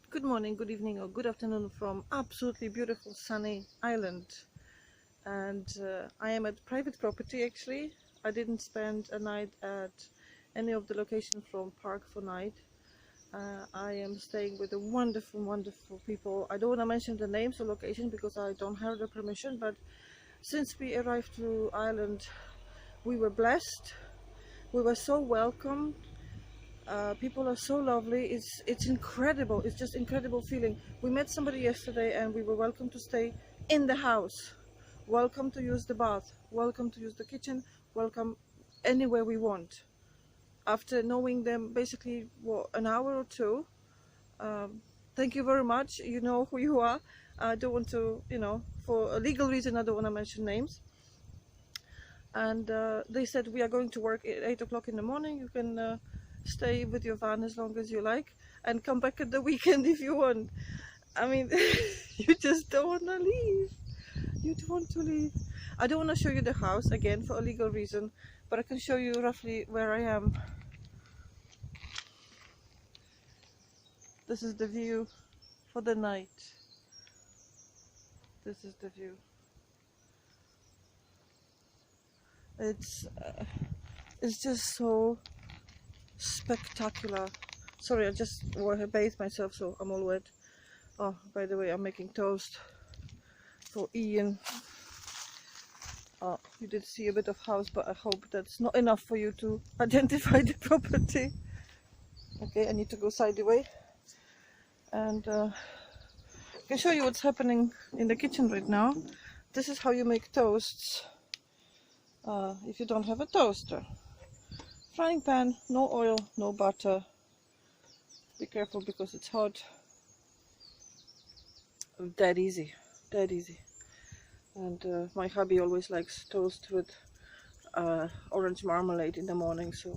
Good morning, good evening, or good afternoon from absolutely beautiful sunny Ireland. And I am at private property actually. I didn't spend a night at any of the locations from Park4Night. I am staying with the wonderful people. I don't want to mention the names or location because I don't have the permission, but since we arrived to Ireland, we were blessed. We were so welcomed. People are so lovely. It's incredible. It's just incredible feeling. We met somebody yesterday and we were welcome to stay in the house. Welcome to use the bath. Welcome to use the kitchen. Welcome anywhere we want. After knowing them basically what, an hour or two, thank you very much. You know who you are. I don't want to, for a legal reason, I don't want to mention names. And they said we are going to work at 8 o'clock in the morning. You can stay with your van as long as you like and come back at the weekend if you want. I mean, you just don't want to leave. You don't want to leave. I don't want to show you the house again for a legal reason, but I can show you roughly where I am. This is the view for the night. This is the view. It's just so spectacular. Sorry, I just bathed myself, so I'm all wet. Oh, by the way, I'm making toast for Ian. You did see a bit of house, but I hope that's not enough for you to identify the property. Okay, I need to go side away, and I can show you what's happening in the kitchen right now. This is how you make toasts if you don't have a toaster. Frying pan, no oil, no butter. Be careful because it's hot. Dead easy, dead easy. And my hubby always likes toast with orange marmalade in the morning, so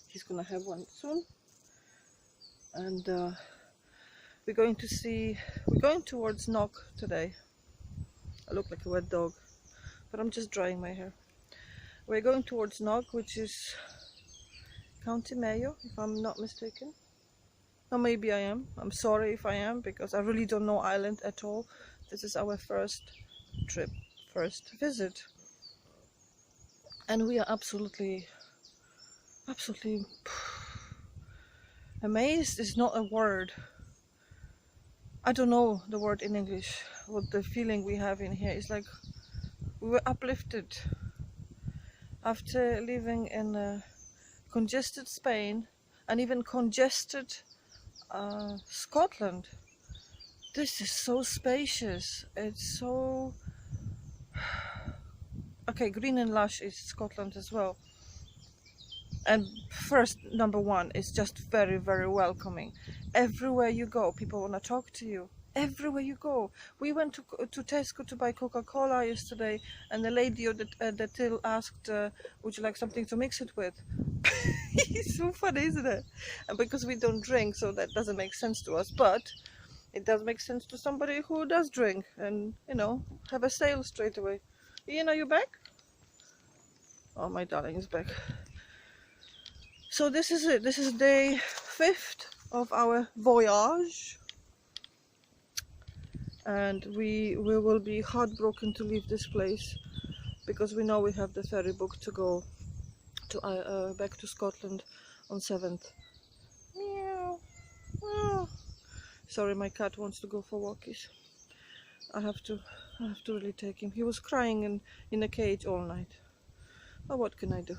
he's gonna have one soon. And we're going towards Knock today. I look like a wet dog, but I'm just drying my hair. We're going towards Knock, which is County Mayo, if I'm not mistaken. Or maybe I am. I'm sorry if I am, because I really don't know Ireland at all. This is our first trip, first visit. And we are absolutely amazed is not a word. I don't know the word in English. What the feeling we have in here is like we were uplifted. After living in congested Spain and even congested Scotland, this is so spacious. It's so okay. Green and lush is Scotland as well. And first, number one, is just very welcoming. Everywhere you go, people want to talk to you. Everywhere you go. We went to Tesco to buy Coca-Cola yesterday, and the lady at the till asked, would you like something to mix it with? It's so funny, isn't it? And because we don't drink, so that doesn't make sense to us, but it does make sense to somebody who does drink and, have a sale straight away. Ian, are you back? Oh, my darling is back. So this is it. This is day 5th of our voyage. And we will be heartbroken to leave this place because we know we have the ferry booked to go to back to Scotland on 7th. Meow. Meow. Sorry, my cat wants to go for walkies. I have to really take him. He was crying in a cage all night. Oh, what can I do?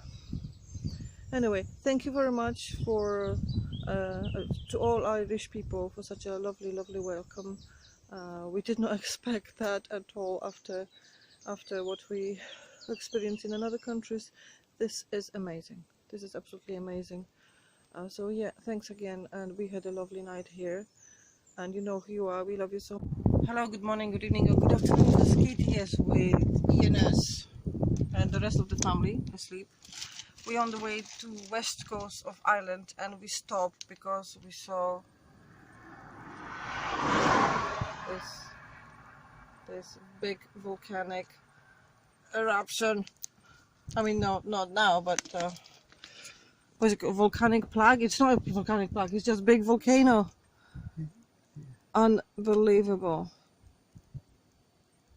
Anyway, thank you very much for to all Irish people for such a lovely welcome. We did not expect that at all after what we experienced in other countries. This is amazing. This is absolutely amazing. So yeah, thanks again, and we had a lovely night here. And you know who you are. We love you so much. Hello, good morning, good evening, or good afternoon. This is Kate here with ENS and the rest of the family asleep. We're on the way to west coast of Ireland, and we stopped because we saw this big volcanic eruption. I mean, no, not now, but was it a volcanic plug? It's not a volcanic plug, it's just a big volcano. Unbelievable.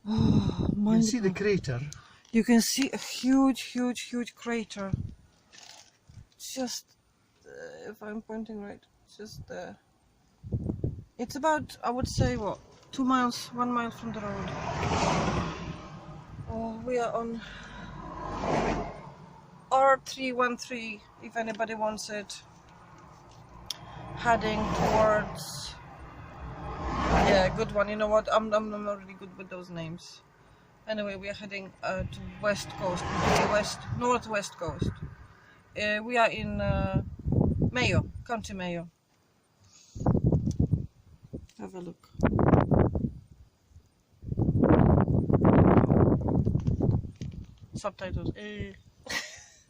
Oh, You can see the crater. You can see a huge crater. Just, if I'm pointing right, just there. It's about, I would say, what, 2 miles, 1 mile from the road. Oh, we are on R313, if anybody wants it. Heading towards, yeah, good one. You know what? I'm not really good with those names. Anyway, we are heading to west coast, northwest coast. We are in Mayo, County Mayo. Have a look. Subtitles.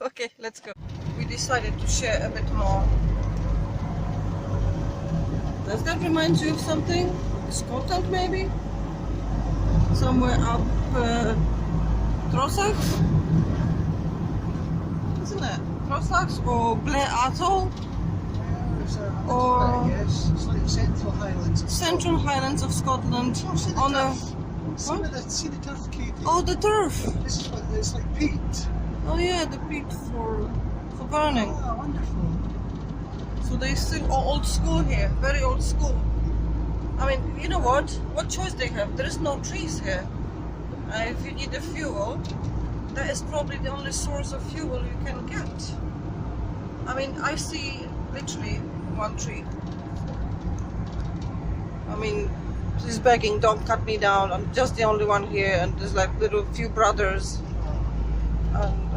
Okay, let's go. We decided to share a bit more. Does that remind you of something? Scotland, maybe? Somewhere up Trossachs? Isn't it? Trossachs or Blair Atoll? Or Yes, it's like the Central Highlands. Central Highlands of Scotland. Oh, see the On a turf. See the turf, Katie? oh, the turf. This is what it's like peat. Oh yeah, the peat for burning. Oh, wonderful. So they still old school here, very old school. I mean, you know what? What choice they have? There is no trees here. If you need a fuel, that is probably the only source of fuel you can get. I mean, I see literally one tree. I mean, she's begging, don't cut me down. I'm just the only one here, and there's like little few brothers. And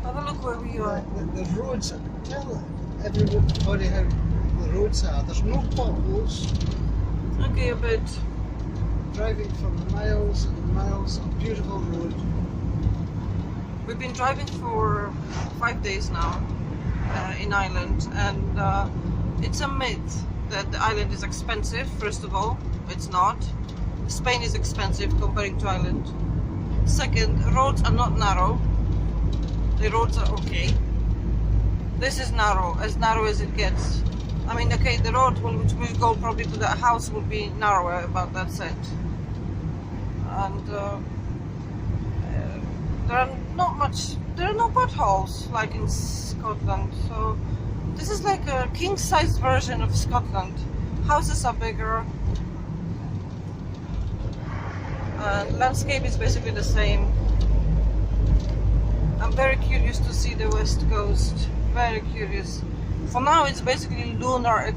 have a look where we are. The roads, tell everybody how the roads are. There's no potholes. Okay, a bit. Driving for miles and miles of beautiful road. We've been driving for 5 days now in Ireland, and it's a myth that the island is expensive. First of all, it's not. Spain is expensive comparing to Ireland. Second, roads are not narrow. The roads are okay. This is narrow as it gets. I mean, okay, the road which will go probably to the house will be narrower, about that set. And there are no potholes like in Scotland. So this is like a king-sized version of Scotland. Houses are bigger. Landscape is basically the same. I'm very curious to see the west coast. Very curious. For now, it's basically lunar. What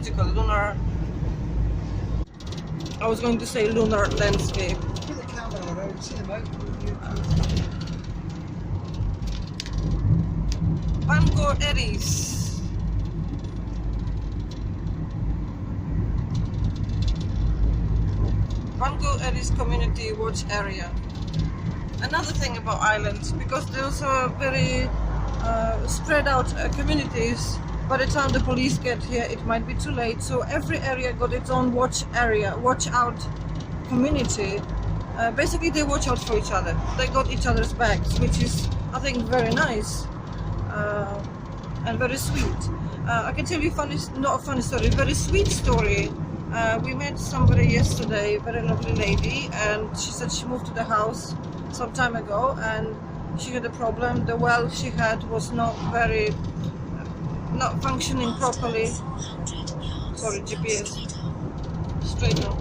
do you call it? Lunar. I was going to say lunar landscape. Put the camera around, see them out. Bangor Eddies. Bangor Eddies Community Watch Area. Another thing about islands, because those are very spread out communities, by the time the police get here it might be too late, so every area got its own watch out community. Basically they watch out for each other, they got each other's backs, which is, I think, very nice and very sweet. I can tell you not a funny story, very sweet story. We met somebody yesterday, very lovely lady, and she said she moved to the house some time ago and she had a problem. The well she had was not functioning properly. Sorry, GPS. Straight now.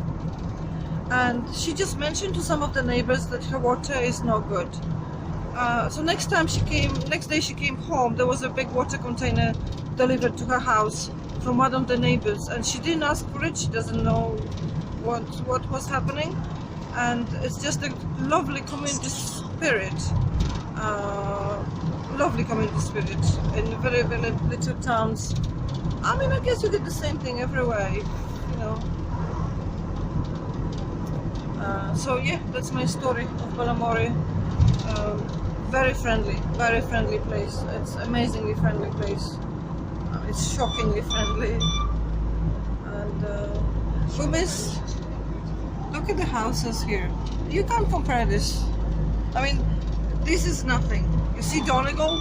And she just mentioned to some of the neighbors that her water is not good. So next day she came home, there was a big water container delivered to her house from one of the neighbors, and she didn't ask for it. She doesn't know what was happening, and it's just a lovely community spirit. Lovely community spirit in very, very little towns. I mean, I guess you get the same thing everywhere, you know. So yeah, that's my story of Balamory. Very friendly place. It's amazingly friendly place. It's shockingly friendly, and we miss. Look at the houses here. You can't compare this. I mean, this is nothing. You see Donegal?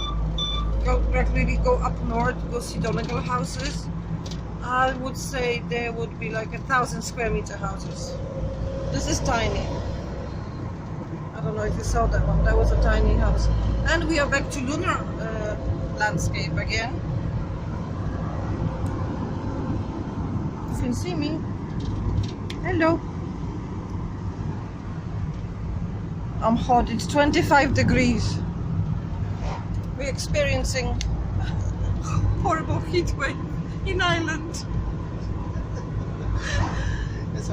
regularly go up north, go see Donegal houses, I would say there would be like 1,000 square meter houses. This is tiny. I don't know if you saw that one. That was a tiny house. And we are back to lunar landscape again. You can see me. Hello. I'm hot. It's 25 degrees. We're experiencing horrible heat wave in Ireland.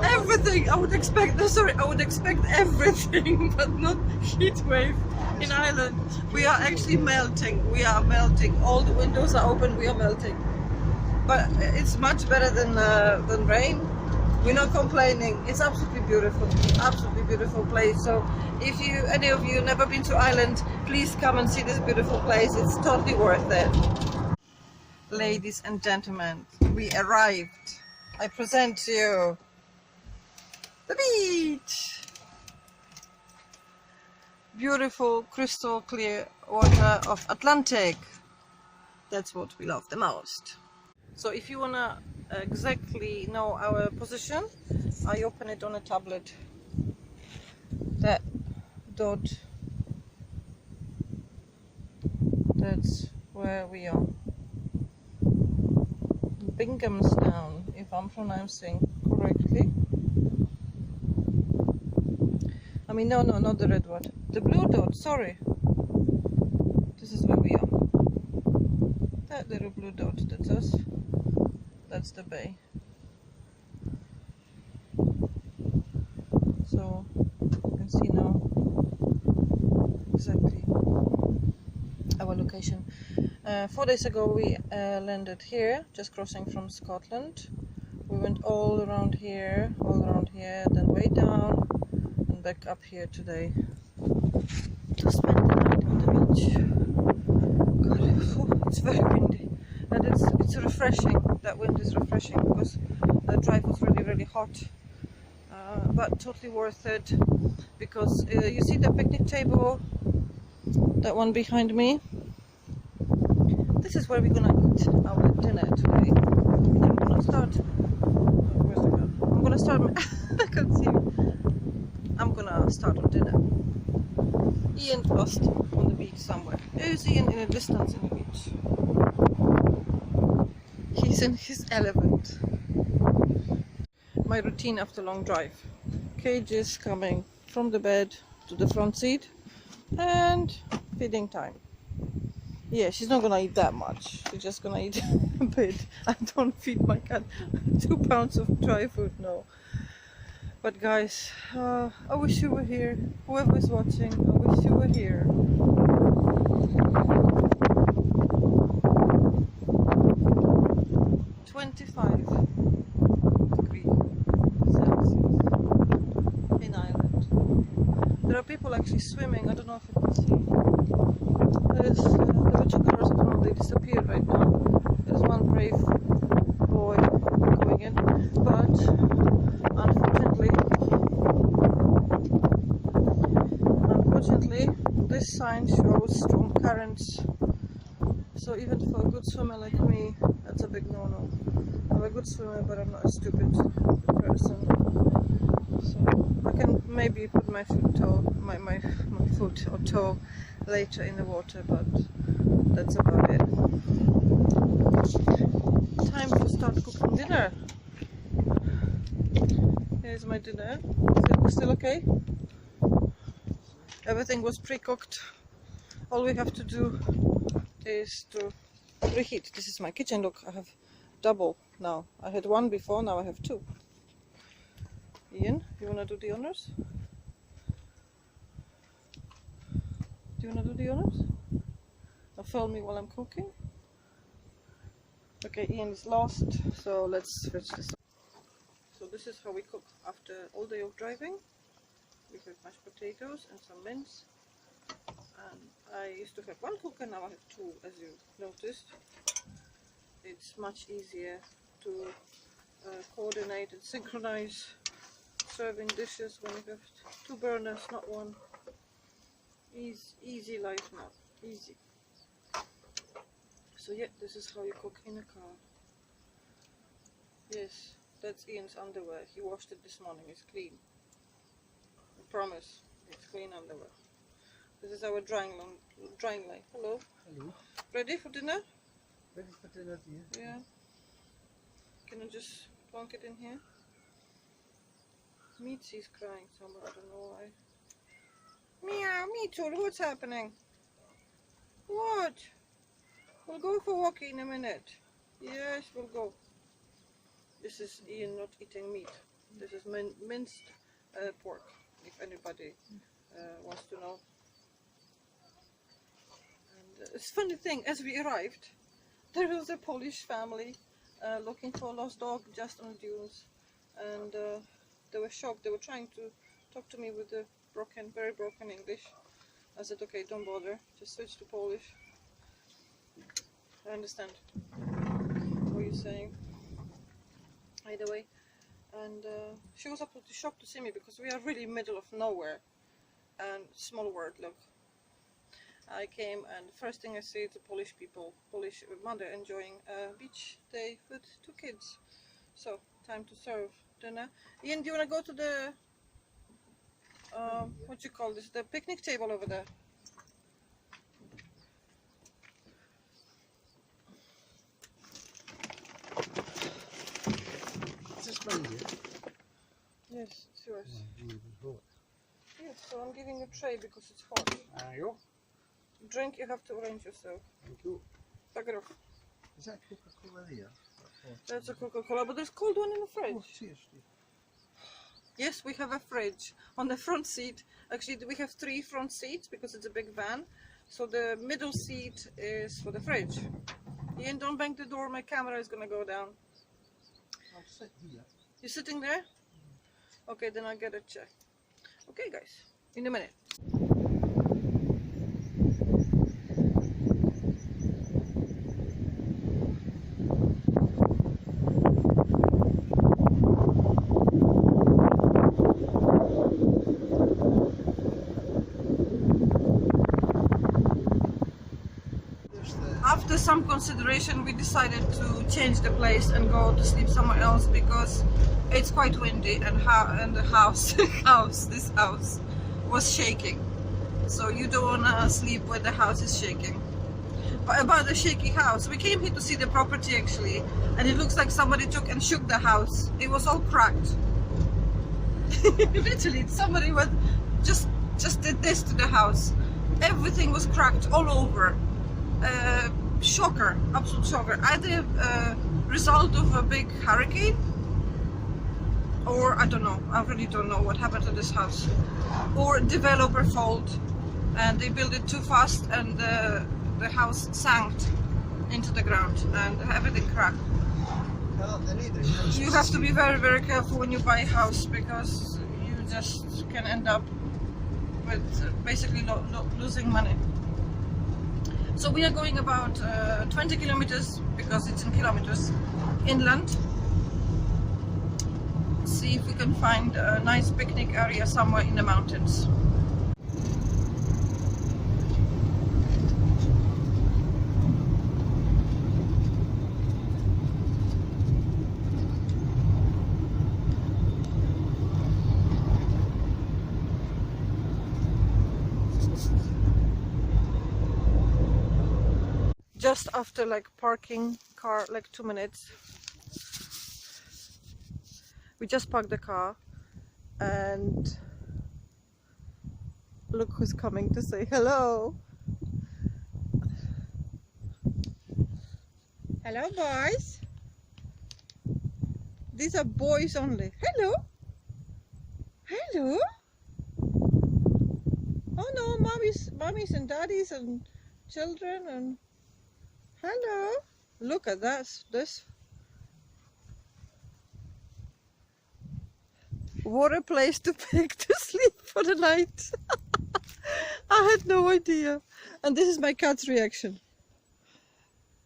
Everything I would expect. No, sorry, I would expect everything, but not heat wave in Ireland. We are actually melting. We are melting. All the windows are open. We are melting. But it's much better than rain. We're not complaining. It's absolutely beautiful place. So if any of you never been to Ireland, please come and see this beautiful place. It's totally worth it. Ladies and gentlemen, we arrived. I present to you the beach. Beautiful crystal clear water of Atlantic. That's what we love the most. So if you wanna exactly know our position, I open it on a tablet. That dot, that's where we are. Binghamstown, if I'm pronouncing correctly. I mean, no, not the red one. The blue dot, sorry. This is where we are. That little blue dot, that's us. That's the bay. So you can see now exactly our location. 4 days ago we landed here, just crossing from Scotland. We went all around here, then way down and back up here today to spend the night on the beach. God, it's very windy. And it's refreshing. That wind is refreshing because the drive was really hot, but totally worth it because you see the picnic table, that one behind me. This is where we're gonna eat our dinner today. I'm gonna start. Where's the girl? I'm gonna start. I can't see. I'm gonna start on dinner. Ian lost on the beach somewhere. There's Ian in a distance in the beach. He's in his element. My routine after long drive. Cages coming from the bed to the front seat and feeding time. Yeah, she's not gonna eat that much. She's just gonna eat a bit. I don't feed my cat 2 pounds of dry food, no. But guys, I wish you were here. Whoever is watching, I wish you were here. People actually swimming. I don't know if you can see. There were 2 cars. I don't know if they disappeared right now. There's one brave boy going in, but unfortunately, this sign shows strong currents. So even for a good swimmer like me, that's a big no-no. I'm a good swimmer, but I'm not a stupid person. So I can maybe put my foot or toe later in the water, but that's about it. Time to start cooking dinner. Here's my dinner. Is it still okay? Everything was pre-cooked. All we have to do is to reheat. This is my kitchen. Look, I have double now. I had 1 before, now I have 2. Ian, you wanna do the honors? Do you wanna do the honors? Now film me while I'm cooking. Okay, Ian is lost, so let's switch this. So this is how we cook after all day of driving. We have mashed potatoes and some mince. And I used to have 1 cooker, now I have 2, as you noticed. It's much easier to coordinate and synchronize serving dishes when you have 2 burners, not 1. Easy life now, easy. So yeah, this is how you cook in a car. Yes, that's Ian's underwear. He washed it this morning. It's clean. I promise. It's clean underwear. This is our drying line. Hello. Hello. Ready for dinner? Ready for dinner, dear? Yeah. Can I just plonk it in here? Meetsy's crying so much. I don't know why. Meow, Meetul, what's happening? What? We'll go for a walk in a minute. Yes, we'll go. This is Ian not eating meat. This is minced pork, if anybody wants to know. And it's a funny thing, as we arrived, there was a Polish family looking for a lost dog just on the dunes. And they were shocked. They were trying to talk to me with the very broken English. I said, okay, don't bother, just switch to Polish. I understand what you're saying. Either way. And she was absolutely shocked to see me because we are really middle of nowhere. And small word, look. I came and the first thing I see is the Polish mother enjoying beach day with 2 kids. So, time to serve dinner. Ian, do you want to go to the, what you call this, the picnic table over there? Is this mine, dear? Yes, it's yours. Oh, Yes, so I'm giving you a tray because it's hot. you. Drink, you have to arrange yourself. Thank you. Back it off. Is that Coca-Cola there? That's a Coca-Cola, but there's a cold one in the fridge. Oh, cheers, dear. Yes, we have a fridge on the front seat. Actually, we have 3 front seats because it's a big van. So the middle seat is for the fridge. Ian, don't bang the door. My camera is gonna go down. I'll sit here. You sitting there? Okay, then I'll get a chair. Okay, guys, in a minute. After some consideration, we decided to change the place and go to sleep somewhere else because it's quite windy and the house, this house was shaking. So you don't want to sleep where the house is shaking. But about the shaky house, we came here to see the property actually, and it looks like somebody took and shook the house. It was all cracked. Literally, somebody was just did this to the house. Everything was cracked all over. Shocker, absolute shocker. Either result of a big hurricane, or I don't know. I really don't know what happened to this house, or developer fault, and they built it too fast, and the house sank into the ground, and everything cracked. You have to be very, very careful when you buy a house because you just can end up with basically losing money. So we are going about 20 kilometers, because it's in kilometers, inland. See if we can find a nice picnic area somewhere in the mountains. Just after like parking car, like 2 minutes, we just parked the car and look who's coming to say hello. Hello boys. These are boys only. Hello. Hello. Oh no, mommies and daddies and children and hello. Look at this. What a place to pick to sleep for the night. I had no idea. And this is my cat's reaction.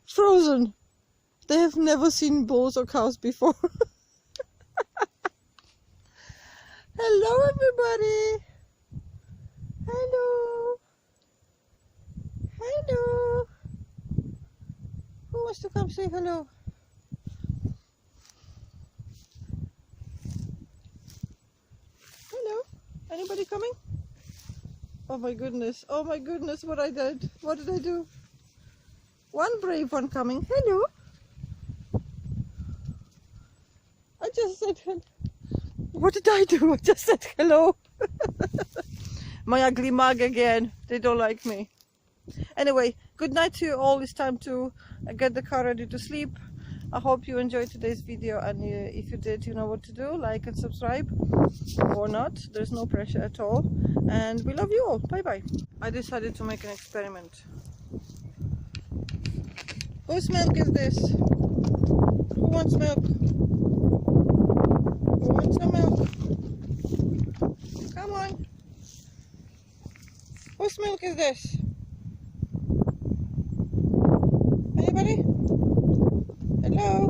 Frozen. They have never seen bulls or cows before. Hello everybody. Hello. Hello. wants to come say hello? Hello? Anybody coming? Oh my goodness. Oh my goodness, what I did. What did I do? One brave one coming. Hello? I just said hello. What did I do? I just said hello. My ugly mug again. They don't like me. Anyway, good night to you all. It's time to get the car ready to sleep. I hope you enjoyed today's video, and if you did, you know what to do. Like and subscribe, or not. There's no pressure at all. And we love you all. Bye bye. I decided to make an experiment. Whose milk is this? Who wants milk? Who wants some milk? Come on. Whose milk is this? Anybody? Hello?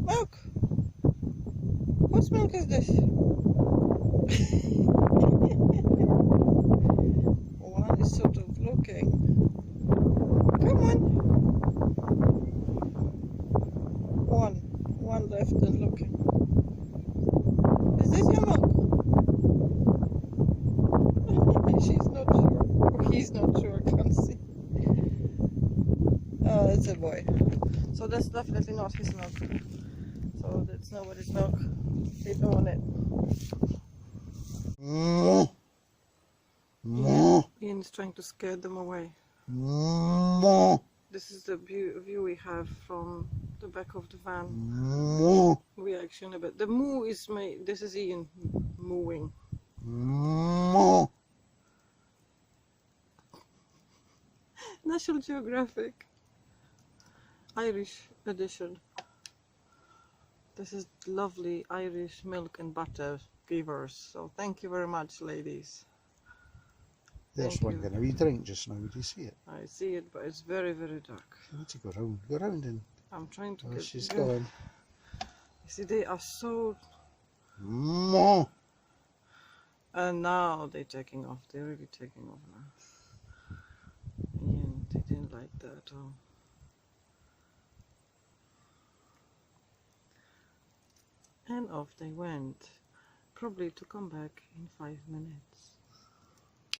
Milk? Whose milk is this? One is sort of looking. Come on. One left and looking. Is this your milk? She's not sure. Or he's not sure, I can't see. Oh, that's a boy. So that's definitely not his milk. So that's nobody's milk. They don't want it. Ian's trying to scare them away. This is the view we have from the back of the van. Reaction a bit. The moo is this is Ian mooing. National Geographic Irish edition. This is lovely Irish milk and butter givers. So thank you very much, ladies. There's one getting a wee drink just now. Do you see it? I see it, but it's very, very dark. You need to go round. Go round and. I'm trying to Oh, get. she's going. going. You see, they are so. Moo. And now they're taking off. They're really taking off now. Ian, they didn't like that at all. And off they went, probably to come back in 5 minutes.